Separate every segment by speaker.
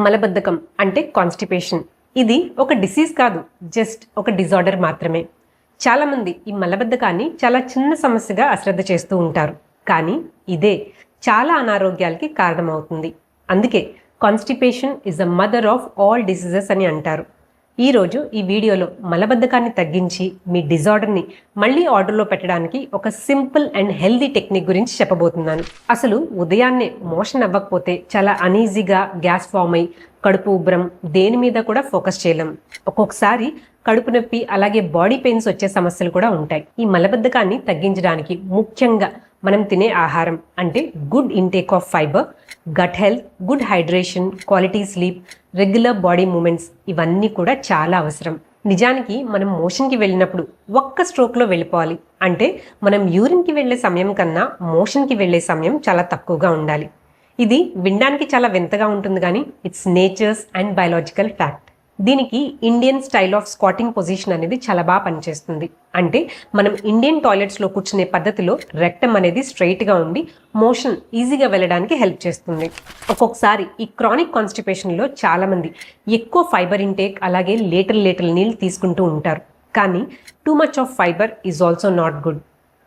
Speaker 1: మలబద్ధకం అంటే కాన్స్టిపేషన్. ఇది ఒక డిసీజ్ కాదు, జస్ట్ ఒక డిజార్డర్ మాత్రమే. చాలామంది ఈ మలబద్ధకాన్ని చాలా చిన్న సమస్యగా అశ్రద్ధ చేస్తూ ఉంటారు. కానీ ఇదే చాలా అనారోగ్యాలకి కారణమవుతుంది. అందుకే constipation is a mother of all diseases అని అంటారు. ఈరోజు ఈ వీడియోలో మలబద్ధకాన్ని తగ్గించి మీ డిజార్డర్ని మళ్ళీ ఆర్డర్లో పెట్టడానికి ఒక సింపుల్ అండ్ హెల్దీ టెక్నిక్ గురించి చెప్పబోతున్నాను. అసలు ఉదయాన్నే మోషన్ అవ్వకపోతే చాలా అనీజీగా గ్యాస్ ఫామ్ అయ్యి కడుపు ఉబ్బరం, దేని మీద కూడా ఫోకస్ చేయలేం. ఒక్కొక్కసారి కడుపు నొప్పి అలాగే బాడీ పెయిన్స్ వచ్చే సమస్యలు కూడా ఉంటాయి. ఈ మలబద్ధకాన్ని తగ్గించడానికి ముఖ్యంగా మనం తినే ఆహారం అంటే good intake of fiber, gut health, good hydration, quality sleep, regular body movements ఇవన్నీ కూడా చాలా అవసరం. నిజానికి మనం మోషన్కి వెళ్ళినప్పుడు ఒక్క స్ట్రోక్లో వెళ్ళిపోవాలి. అంటే మనం యూరిన్కి వెళ్ళే సమయం కన్నా మోషన్కి వెళ్ళే సమయం చాలా తక్కువగా ఉండాలి. ఇది వినడానికి చాలా వింతగా ఉంటుంది, కానీ it's nature's and biological fact. దీనికి Indian style of squatting position అనేది చాలా బాగా పనిచేస్తుంది. అంటే మనం ఇండియన్ టాయిలెట్స్లో కూర్చునే పద్ధతిలో రెక్టమ్ అనేది స్ట్రైట్గా ఉండి మోషన్ ఈజీగా వెళ్ళడానికి హెల్ప్ చేస్తుంది. ఒక్కొక్కసారి ఈ క్రానిక్ కాన్స్టిపేషన్లో చాలామంది ఎక్కువ ఫైబర్ ఇంటేక్ అలాగే లీటర్ నీళ్ళు తీసుకుంటూ ఉంటారు. కానీ too much of fibre is also not good.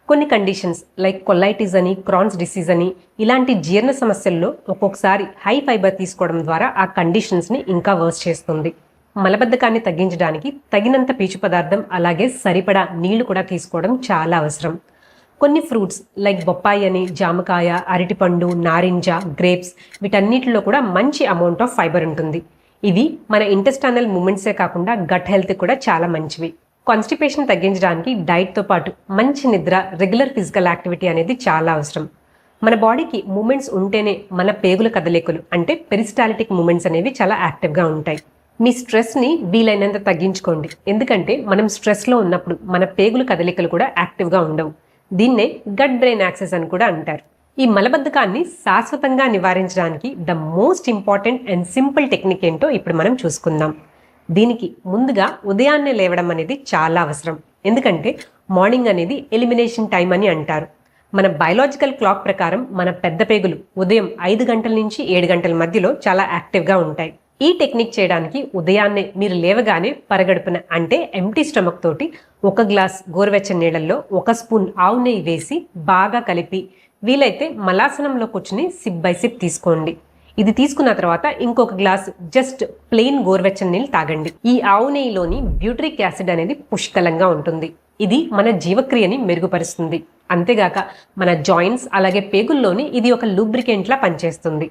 Speaker 1: కొన్ని కండిషన్స్ లైక్ కొలైటిస్ అని, క్రాన్స్ డిసీజ్ అని ఇలాంటి జీర్ణ సమస్యల్లో ఒక్కొక్కసారి హై ఫైబర్ తీసుకోవడం ద్వారా ఆ కండిషన్స్ని ఇంకా వర్స్ చేస్తుంది. మలబద్ధకాన్ని తగ్గించడానికి తగినంత పీచు పదార్థం అలాగే సరిపడా నీళ్లు కూడా తీసుకోవడం చాలా అవసరం. కొన్ని ఫ్రూట్స్ లైక్ బొప్పాయి అని, జామకాయ, అరటిపండు, నారింజ, గ్రేప్స్ వీటన్నిటిలో కూడా మంచి అమౌంట్ ఆఫ్ ఫైబర్ ఉంటుంది. ఇవి మన ఇంటెస్టైనల్ మూమెంట్సే కాకుండా గట్ హెల్త్ కూడా చాలా మంచివి. కాన్స్టిపేషన్ తగ్గించడానికి డైట్తో పాటు మంచి నిద్ర, రెగ్యులర్ ఫిజికల్ యాక్టివిటీ అనేది చాలా అవసరం. మన బాడీకి మూమెంట్స్ ఉంటేనే మన పేగుల కదలికలు అంటే పెరిస్టాలిటిక్ మూమెంట్స్ అనేవి చాలా యాక్టివ్గా ఉంటాయి. మీ స్ట్రెస్ని వీలైనంత తగ్గించుకోండి. ఎందుకంటే మనం స్ట్రెస్లో ఉన్నప్పుడు మన పేగుల కదలికలు కూడా యాక్టివ్గా ఉండవు. దీన్నే గట్ బ్రెయిన్ యాక్సెస్ అని కూడా అంటారు. ఈ మలబద్ధకాన్ని శాశ్వతంగా నివారించడానికి the most important and simple technique ఏంటో ఇప్పుడు మనం చూసుకుందాం. దీనికి ముందుగా ఉదయాన్నే లేవడం అనేది చాలా అవసరం. ఎందుకంటే మార్నింగ్ అనేది ఎలిమినేషన్ టైం అని అంటారు. మన బయాలజికల్ క్లాక్ ప్రకారం మన పెద్ద పేగులు ఉదయం 5 గంటల నుంచి 7 గంటల మధ్యలో చాలా యాక్టివ్గా ఉంటాయి. ఈ టెక్నిక్ చేయడానికి ఉదయాన్నే మీరు లేవగానే పరగడుపున అంటే ఎంప్టీ స్టమక్ తోటి 1 గ్లాస్ గోరువెచ్చని నీళ్ళల్లో 1 స్పూన్ ఆవు నెయ్యి వేసి బాగా కలిపి వీలైతే మలాసనంలో కూర్చుని సిప్ బై సిప్ తీసుకోండి. ఇది తీసుకున్న తర్వాత ఇంకొక గ్లాస్ జస్ట్ ప్లెయిన్ గోరువెచ్చని నీళ్ళు తాగండి. ఈ ఆవు నెయ్యిలోని బ్యూటరిక్ యాసిడ్ అనేది పుష్కలంగా ఉంటుంది. ఇది మన జీవక్రియని మెరుగుపరుస్తుంది. అంతేగాక మన జాయింట్స్ అలాగే పేగుల్లోని ఇది ఒక లూబ్రికెంట్లా పనిచేస్తుంది.